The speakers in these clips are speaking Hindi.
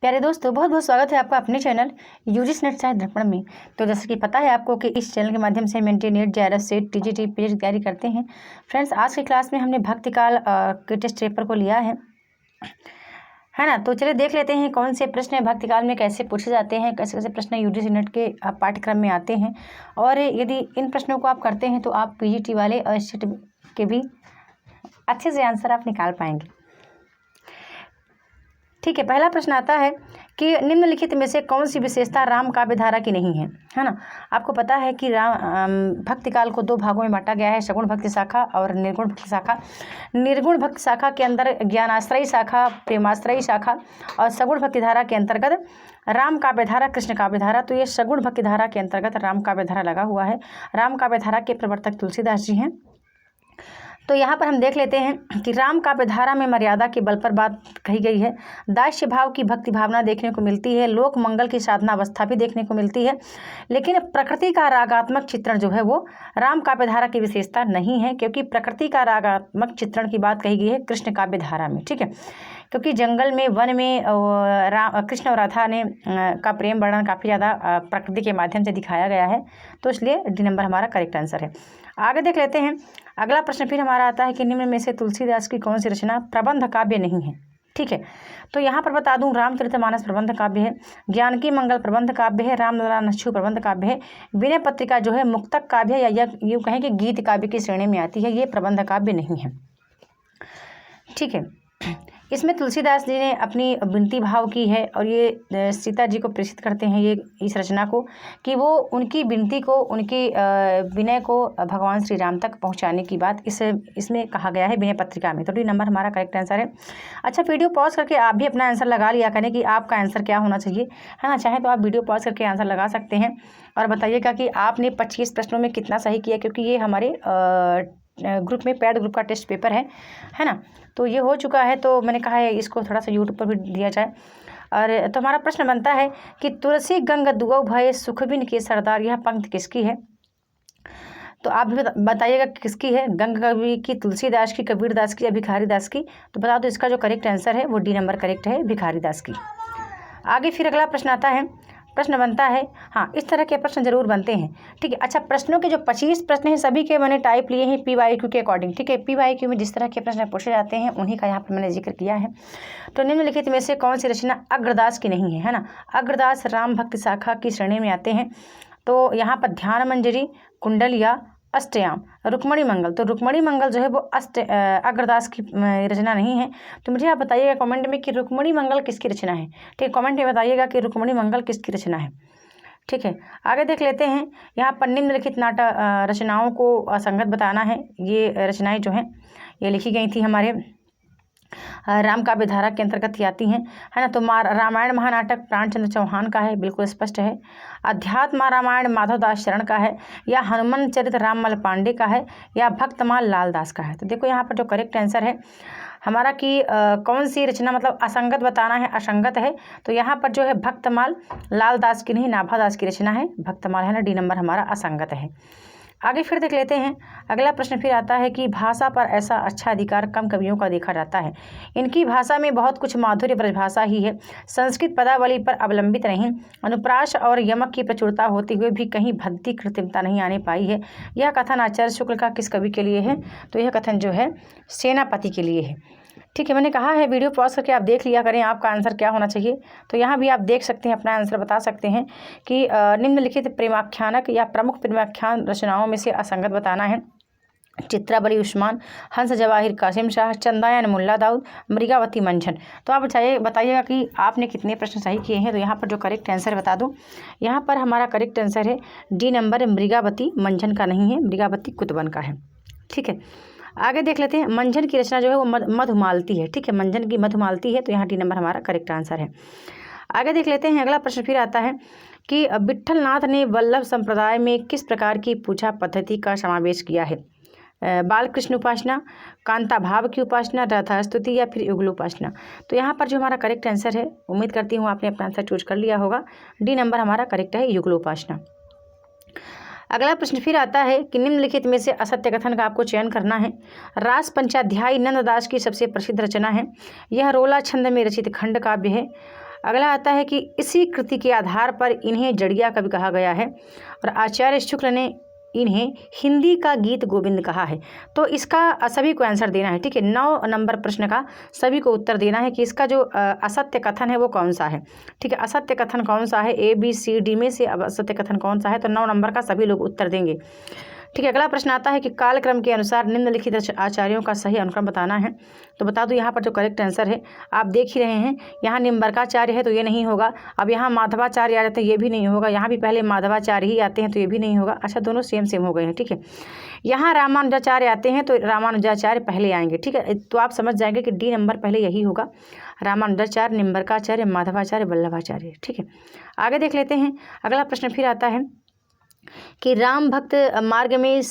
प्यारे दोस्तों, बहुत बहुत स्वागत है आपका अपने चैनल यूजीसी नेट साइंस दर्पण में। तो जैसे कि पता है आपको कि इस चैनल के माध्यम से हम internet JRF set TGT pH की तैयारी करते हैं। फ्रेंड्स, आज की क्लास में हमने भक्तिकाल के टेस्ट पेपर को लिया है ना। तो चलिए देख लेते हैं कौन से प्रश्न भक्तिकाल में कैसे पूछे जाते हैं, कैसे कैसे प्रश्न यूजीसी नेट के पाठ्यक्रम में आते हैं। और यदि इन प्रश्नों को आप करते हैं तो आप पीजीटी वाले और सेट के भी अच्छे से आंसर आप निकाल पाएंगे। ठीक है, पहला प्रश्न आता है कि निम्नलिखित में से कौन सी विशेषता राम काव्य धारा की नहीं है ना। आपको पता है कि भक्तिकाल को दो भागों में बांटा गया है, सगुण भक्ति शाखा और निर्गुण भक्ति शाखा। निर्गुण भक्ति शाखा के अंदर ज्ञानाश्रयी शाखा, प्रेमाश्रयी शाखा और सगुण भक्ति धारा के अंतर्गत राम काव्य धारा, कृष्ण काव्य धारा। तो ये सगुण भक्ति धारा के अंतर्गत राम काव्य धारा लगा हुआ है। राम काव्य धारा के प्रवर्तक तुलसीदास जी हैं। तो यहाँ पर हम देख लेते हैं कि राम काव्य धारा में मर्यादा के बल पर बात कही गई है, दास्य भाव की भक्ति भावना देखने को मिलती है, लोक मंगल की साधना अवस्था भी देखने को मिलती है। लेकिन प्रकृति का रागात्मक चित्रण जो है वो राम काव्य धारा की विशेषता नहीं है, क्योंकि प्रकृति का रागात्मक चित्रण की बात कही गई है कृष्ण काव्य धारा में। ठीक है, क्योंकि जंगल में, वन में कृष्ण और राधा ने का प्रेम वर्णन काफ़ी ज़्यादा प्रकृति के माध्यम से दिखाया गया है। तो इसलिए डी नंबर हमारा करेक्ट आंसर है। आगे देख लेते हैं। अगला प्रश्न फिर हमारा आता है कि निम्न में से तुलसीदास की कौन सी रचना प्रबंध काव्य नहीं है। ठीक है, तो यहाँ पर बता दूं, रामचरितमानस प्रबंध काव्य है, जानकी मंगल प्रबंध काव्य है, रामलला नच्छू प्रबंध काव्य है, विनय पत्रिका जो है मुक्तक काव्य है, या यूँ कहें कि गीत काव्य की श्रेणी में आती है, ये प्रबंध काव्य नहीं है। ठीक है, इसमें तुलसीदास जी ने अपनी विनती भाव की है और ये सीता जी को प्रेषित करते हैं ये इस रचना को, कि वो उनकी विनती को, उनकी विनय को भगवान श्री राम तक पहुंचाने की बात इसमें कहा गया है विनय पत्रिका में। तो डी नंबर हमारा करेक्ट आंसर है। अच्छा, वीडियो पॉज करके आप भी अपना आंसर लगा लिया करें कि आपका आंसर क्या होना चाहिए, है ना। चाहे तो आप वीडियो पॉज करके आंसर लगा सकते हैं और बताइएगा कि आपने 25 प्रश्नों में कितना सही किया, क्योंकि ये हमारे ग्रुप में पेड ग्रुप का टेस्ट पेपर है ना। तो ये हो चुका है, तो मैंने कहा है इसको थोड़ा सा यूट्यूब पर भी दिया जाए। और तो हमारा प्रश्न बनता है कि तुलसी गंग दुगौ भय सुखबिन के सरदार, यह पंक्ति किसकी है। तो आप भी बताइएगा किसकी है, गंग कवि की, तुलसीदास की, कबीरदास की या भिखारी दास की। तो बता दो, इसका जो करेक्ट आंसर है वो डी नंबर करेक्ट है, भिखारी दास की। आगे फिर अगला प्रश्न आता है, प्रश्न बनता है, हाँ इस तरह के प्रश्न जरूर बनते हैं। ठीक है, अच्छा, प्रश्नों के जो 25 प्रश्न हैं सभी के मैंने टाइप लिए हैं PYQ के अकॉर्डिंग। ठीक है, PYQ में जिस तरह के प्रश्न पूछे जाते हैं उन्हीं का यहाँ पर मैंने जिक्र किया है। तो निम्नलिखित में से कौन सी रचना अग्रदास की नहीं है ना। अग्रदास राम भक्ति शाखा की श्रेणी में आते हैं। तो यहाँ पर ध्यान मंजरी, कुंडल या अष्टयाम, रुक्मणी मंगल। तो रुक्मणी मंगल जो है वो अग्रदास की रचना नहीं है। तो मुझे आप बताइएगा कमेंट में कि रुक्मणी मंगल किसकी रचना है। ठीक है, कमेंट में बताइएगा कि रुक्मणी मंगल किसकी रचना है। ठीक है, आगे देख लेते हैं। यहाँ पर निम्नलिखित नाटक रचनाओं को असंगत बताना है। ये रचनाएं जो हैं ये लिखी गई थी हमारे राम काव्य धारा के अंतर्गत ही आती हैं, है ना। तो रामायण महानाटक प्राणचंद्र चौहान का है, बिल्कुल स्पष्ट है। अध्यात्म रामायण माधव दास शरण का है, या हनुमान चरित राममल पांडे का है, या भक्तमाल लाल दास का है। तो देखो यहाँ पर जो करेक्ट आंसर है हमारा कि कौन सी रचना, मतलब असंगत बताना है, असंगत है। तो यहाँ पर जो है भक्तमाल लाल दास की नहीं, नाभा दास की रचना है, भक्तमाल है ना, डी नंबर हमारा असंगत है। आगे फिर देख लेते हैं। अगला प्रश्न फिर आता है कि भाषा पर ऐसा अच्छा अधिकार कम कवियों का देखा जाता है। इनकी भाषा में बहुत कुछ माधुर्य ब्रजभाषा ही है, संस्कृत पदावली पर अवलंबित नहीं, अनुप्रास और यमक की प्रचुरता होते हुए भी कहीं भक्ति कृत्रिमता नहीं आने पाई है। यह कथन आचार्य शुक्ल का किस कवि के लिए है। तो यह कथन जो है सेनापति के लिए है। ठीक है, मैंने कहा है वीडियो पॉज करके आप देख लिया करें आपका आंसर क्या होना चाहिए। तो यहाँ भी आप देख सकते हैं, अपना आंसर बता सकते हैं कि निम्नलिखित प्रेमाख्यानक या प्रमुख प्रेमाख्यान रचनाओं में से असंगत बताना है। चित्रावली उस्मान, हंस जवाहिर कासिम शाह, चंदायन मुल्ला दाऊद, मृगावती मंझन। तो आप बताइएगा कि आपने कितने प्रश्न सही किए हैं। तो यहाँ पर जो करेक्ट आंसर बता दूँ, यहाँ पर हमारा करेक्ट आंसर है डी नंबर, मृगावती मंझन का नहीं है, मृगावती कुतुबन का है। ठीक है, आगे देख लेते हैं। मंझन की रचना जो है वो मधुमालती है। ठीक है, मंझन की मधुमालती है, तो यहाँ डी नंबर हमारा करेक्ट आंसर है। आगे देख लेते हैं। अगला प्रश्न फिर आता है कि विट्ठल नाथ ने वल्लभ संप्रदाय में किस प्रकार की पूजा पद्धति का समावेश किया है। बालकृष्ण उपासना, कांता भाव की उपासना, राधा स्तुति या फिर युगल उपासना। तो यहाँ पर जो हमारा करेक्ट आंसर है, उम्मीद करती हूँ आपने अपना आंसर चूज कर लिया होगा, डी नंबर हमारा करेक्ट है, युगल उपासना। अगला प्रश्न फिर आता है कि निम्नलिखित में से असत्य कथन का आपको चयन करना है। रास पंचाध्यायी नंददास की सबसे प्रसिद्ध रचना है। यह रोला छंद में रचित खंड काव्य है। अगला आता है कि इसी कृति के आधार पर इन्हें जड़िया कवि कहा गया है और आचार्य शुक्ल ने इन्हें हिंदी का गीत गोविंद कहा है। तो इसका सभी को आंसर देना है, ठीक है। 9 नंबर प्रश्न का सभी को उत्तर देना है कि इसका जो असत्य कथन है वो कौन सा है, ठीक है। असत्य कथन कौन सा है, ABCD में से अब असत्य कथन कौन सा है, तो 9 नंबर का सभी लोग उत्तर देंगे, ठीक है। अगला प्रश्न आता है कि कालक्रम के अनुसार निम्नलिखित आचार्यों का सही अनुक्रम बताना है। तो बता दूं यहाँ पर जो करेक्ट आंसर है आप देख ही रहे हैं, यहाँ निम्बरकाचार्य है तो ये नहीं होगा। अब यहाँ माधवाचार्य आ जाते हैं, ये भी नहीं होगा। यहाँ भी पहले माधवाचार्य ही आते हैं तो ये भी नहीं होगा। अच्छा, दोनों सेम हो गए हैं, ठीक है। यहाँ रामानुजाचार्य आते हैं तो रामानुजाचार्य पहले आएंगे, ठीक है। तो आप समझ जाएंगे कि D नंबर पहले यही होगा, रामानुजाचार्य, निम्बरकाचार्य, माधवाचार्य, वल्लभाचार्य, ठीक है। आगे देख लेते हैं। अगला प्रश्न फिर आता है कि राम भक्त मार्ग में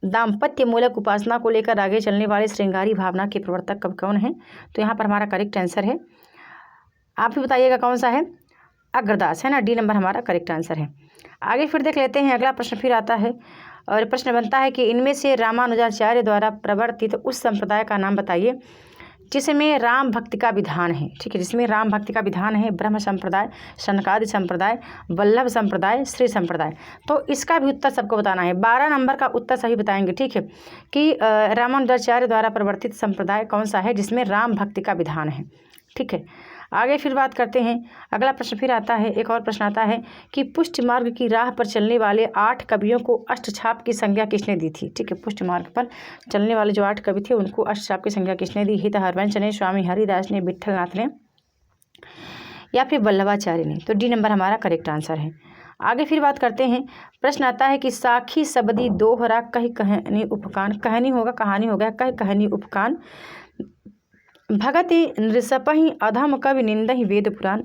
दाम्पत्य मूलक उपासना को लेकर आगे चलने वाले श्रृंगारी भावना के प्रवर्तक कब कौन है। तो यहाँ पर हमारा करेक्ट आंसर है, आप ही बताइएगा कौन सा है, अग्रदास है ना। D नंबर हमारा करेक्ट आंसर है। आगे फिर देख लेते हैं। अगला प्रश्न फिर आता है और प्रश्न बनता है कि इनमें से रामानुजाचार्य द्वारा प्रवर्तित उस संप्रदाय का नाम बताइए जिसमें राम भक्ति का विधान है, ठीक है। जिसमें राम भक्ति का विधान है। ब्रह्म संप्रदाय, सनकादि संप्रदाय, वल्लभ संप्रदाय, श्री संप्रदाय। तो इसका भी उत्तर सबको बताना है। 12 नंबर का उत्तर सही बताएंगे, ठीक है, कि रामानुजाचार्य द्वारा प्रवर्तित संप्रदाय कौन सा है जिसमें राम भक्ति का विधान है, ठीक है। आगे फिर बात करते हैं। अगला प्रश्न फिर आता है, एक और प्रश्न आता है कि पुष्ट मार्ग की राह पर चलने वाले 8 कवियों को अष्टछाप की संज्ञा किसने दी थी, ठीक है। पुष्ट मार्ग पर चलने वाले जो 8 कवि थे उनको अष्टछाप की संज्ञा किसने दी, हित हरवंश ने, स्वामी हरिदास ने, विट्ठलनाथ ने या फिर वल्लभाचार्य ने। तो D नंबर हमारा करेक्ट आंसर है। आगे फिर बात करते हैं। प्रश्न आता है कि साखी सबदी दोहरा कह कहनी उपकान, कहनी होगा कहानी हो गया, कह कहनी उपकान, भगति नृसपहि अधम कवि निंदहि वेद पुराण,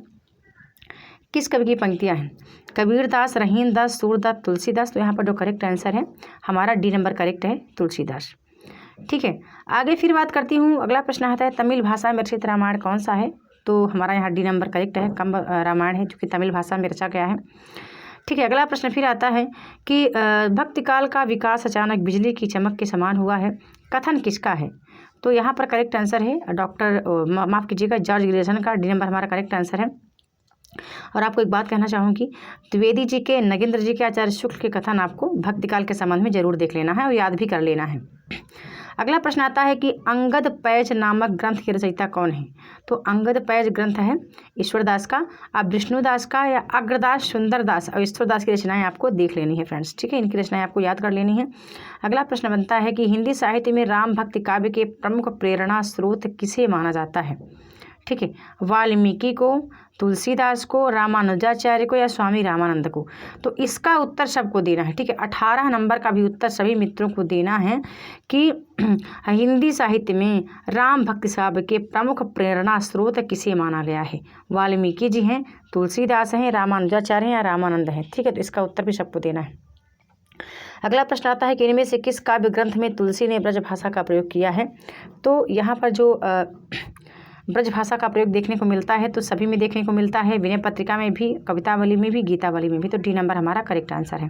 किस कवि की पंक्तियां हैं। कबीरदास, रहीमदास, सूरदास, तुलसीदास। तो यहाँ पर जो करेक्ट आंसर है हमारा D नंबर करेक्ट है, तुलसीदास, ठीक है। आगे फिर बात करती हूँ। अगला प्रश्न आता है तमिल भाषा में रचित रामायण कौन सा है। तो हमारा यहाँ D नंबर करेक्ट है, कंब रामायण है जो कि तमिल भाषा में रचा गया है, ठीक है। अगला प्रश्न फिर आता है कि भक्तिकाल का विकास अचानक बिजली की चमक के समान हुआ है, कथन किसका है। तो यहाँ पर करेक्ट आंसर है माफ़ कीजिएगा जॉर्ज ग्रेसन का। D नंबर हमारा करेक्ट आंसर है। और आपको एक बात कहना चाहूँगी, द्विवेदी जी के, नगेंद्र जी के, आचार्य शुक्ल के कथन आपको भक्तिकाल के संबंध में जरूर देख लेना है और याद भी कर लेना है। अगला प्रश्न आता है कि अंगद पैज नामक ग्रंथ के रचयिता कौन है। तो अंगद पैज ग्रंथ है ईश्वरदास का, अब विष्णुदास का या अग्रदास, सुंदरदास और ईश्वरदास की रचनाएं आपको देख लेनी है फ्रेंड्स, ठीक है। इनकी रचनाएं आपको याद कर लेनी है। अगला प्रश्न बनता है कि हिंदी साहित्य में राम भक्ति काव्य के प्रमुख प्रेरणा स्रोत किसे माना जाता है, ठीक है। वाल्मीकि को, तुलसीदास को, रामानुजाचार्य को या स्वामी रामानंद को। तो इसका उत्तर सबको देना है, ठीक है। 18 नंबर का भी उत्तर सभी मित्रों को देना है कि हिंदी साहित्य में राम भक्ति काव्य के प्रमुख प्रेरणा स्रोत किसे माना गया है। वाल्मीकि जी हैं, तुलसीदास हैं, रामानुजाचार्य हैं या रामानंद हैं, ठीक है। तो इसका उत्तर भी सबको देना है। अगला प्रश्न आता है कि इनमें से किस काव्य ग्रंथ में तुलसी ने ब्रज भाषा का प्रयोग किया है। तो यहाँ पर जो ब्रज भाषा का प्रयोग देखने को मिलता है तो सभी में देखने को मिलता है, विनय पत्रिका में भी, कवितावली में भी, गीतावली में भी। तो D नंबर हमारा करेक्ट आंसर है।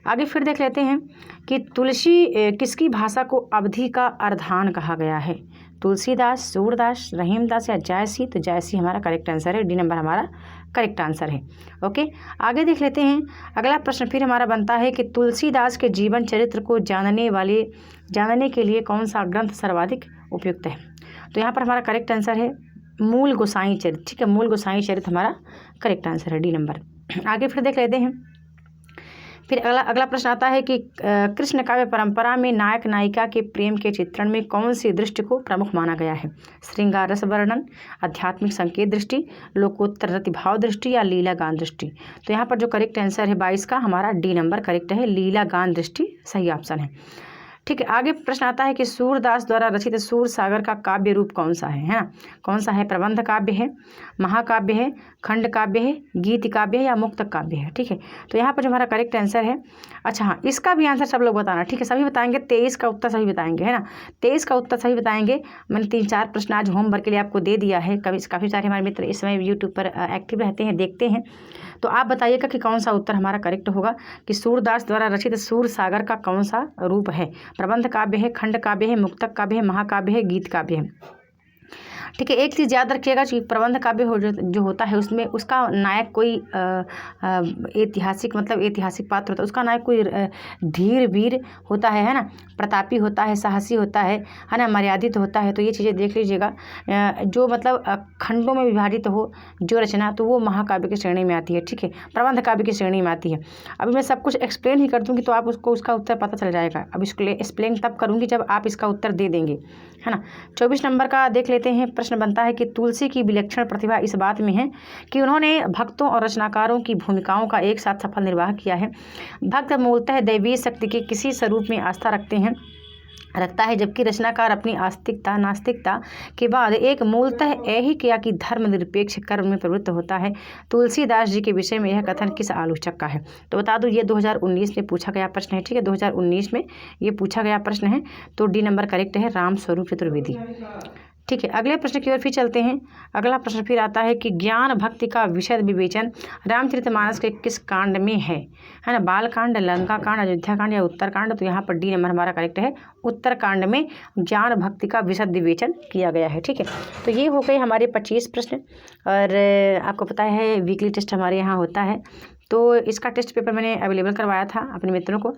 आगे फिर देख लेते हैं कि तुलसी किसकी भाषा को अवधि का अर्धान कहा गया है। तुलसीदास, सूरदास, रहीमदास या जायसी। तो जायसी हमारा करेक्ट आंसर है, D नंबर हमारा करेक्ट आंसर है। ओके, आगे देख लेते हैं। अगला प्रश्न फिर हमारा बनता है कि तुलसीदास के जीवन चरित्र को जानने के लिए कौन सा ग्रंथ सर्वाधिक उपयुक्त है। तो यहाँ पर हमारा करेक्ट आंसर है मूल गोसाई चरित्र, ठीक है। मूल गोसाई चरित्र हमारा करेक्ट आंसर है, D नंबर। आगे फिर देख लेते हैं। फिर अगला प्रश्न आता है कि कृष्ण काव्य परंपरा में नायक नायिका के प्रेम के चित्रण में कौन सी दृष्टि को प्रमुख माना गया है। श्रृंगार रस वर्णन, आध्यात्मिक संकेत दृष्टि, लोकोत्तर रतिभाव दृष्टि या लीला गान दृष्टि। तो यहाँ पर जो करेक्ट आंसर है 22 का हमारा D नंबर करेक्ट है, लीला गान दृष्टि सही ऑप्शन है, ठीक है। आगे प्रश्न आता है कि सूरदास द्वारा रचित सूर सागर का काव्य रूप कौन सा है ना। कौन सा है, प्रबंध काव्य है, महाकाव्य है, खंड काव्य है, गीत काव्य है या मुक्तक काव्य है, ठीक है। तो यहाँ पर जो हमारा करेक्ट आंसर है, अच्छा हाँ, इसका भी आंसर सब लोग बताना, ठीक है। सभी बताएंगे, 23 का उत्तर सभी बताएंगे, है ना। 23 का उत्तर सही बताएंगे। मैंने 3-4 प्रश्न आज होमवर्क के लिए आपको दे दिया है। काफ़ी सारे हमारे मित्र इस समय यूट्यूब पर एक्टिव रहते हैं, देखते हैं। तो आप बताइएगा कि कौन सा उत्तर हमारा करेक्ट होगा कि सूरदास द्वारा रचित सूर सागर का कौन सा रूप है। प्रबंध काव्य है, खंड काव्य है, मुक्तक काव्य है, महाकाव्य है, गीत काव्य है। ठीक है। एक चीज़ याद रखिएगा कि प्रबंध काव्य जो होता है उसमें उसका नायक कोई ऐतिहासिक मतलब ऐतिहासिक पात्र होता है, उसका नायक कोई धीर वीर होता है ना, प्रतापी होता है, साहसी होता है ना, मर्यादित होता है। तो ये चीज़ें देख लीजिएगा। जो मतलब खंडों में विभाजित हो जो रचना, तो वो महाकाव्य की श्रेणी में आती है। ठीक है, प्रबंध काव्य की श्रेणी में आती है। अभी मैं सब कुछ एक्सप्लेन ही कर दूँगी तो आप उसको उसका उत्तर पता चल जाएगा। अब इसको एक्सप्लेन तब करूँगी जब आप इसका उत्तर दे देंगे, है ना। 24 नंबर का देख लेते हैं। प्रश्न बनता है कि तुलसी की विलक्षण प्रतिभा इस बात में है कि उन्होंने भक्तों और रचनाकारों की भूमिकाओं का एक साथ सफल निर्वाह किया है। भक्त मूलतः दैवीय शक्ति के किसी स्वरूप में आस्था रखता है, जबकि रचनाकार अपनी नास्तिकता के बाद एक मूलतः ऐहिक की धर्मनिरपेक्ष कर्म में प्रवृत्त होता है। तुलसीदास जी के विषय में यह कथन किस आलोचक का है? तो बता दूं ये 2019 में पूछा गया प्रश्न है। ठीक है, 2019 में ये पूछा गया प्रश्न है। तो डी नंबर करेक्ट है, राम स्वरूप चतुर्वेदी। ठीक है, अगले प्रश्न की ओर फिर चलते हैं। अगला प्रश्न फिर आता है कि ज्ञान भक्ति का विशद विवेचन रामचरितमानस के किस कांड में है ना, बाल कांड, लंका कांड, अयोध्या कांड या उत्तर कांड? तो यहाँ पर डी नंबर हमारा करेक्ट है, उत्तर कांड में ज्ञान भक्ति का विशद विवेचन किया गया है। ठीक है, तो ये हो गए हमारे 25 प्रश्न। और आपको पता है वीकली टेस्ट हमारे यहाँ होता है, तो इसका टेस्ट पेपर मैंने अवेलेबल करवाया था अपने मित्रों को।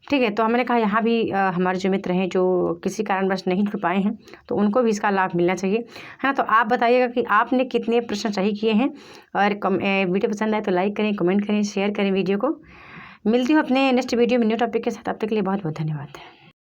ठीक है, तो हमने कहा यहाँ भी हमारे जो मित्र हैं जो किसी कारणवश नहीं जुड़ पाए हैं तो उनको भी इसका लाभ मिलना चाहिए, है ना। तो आप बताइएगा कि आपने कितने प्रश्न सही किए हैं। और वीडियो पसंद आए तो लाइक करें, कमेंट करें, शेयर करें वीडियो को। मिलती हूँ अपने नेक्स्ट वीडियो में न्यू टॉपिक के साथ। अब तक के लिए बहुत बहुत धन्यवाद।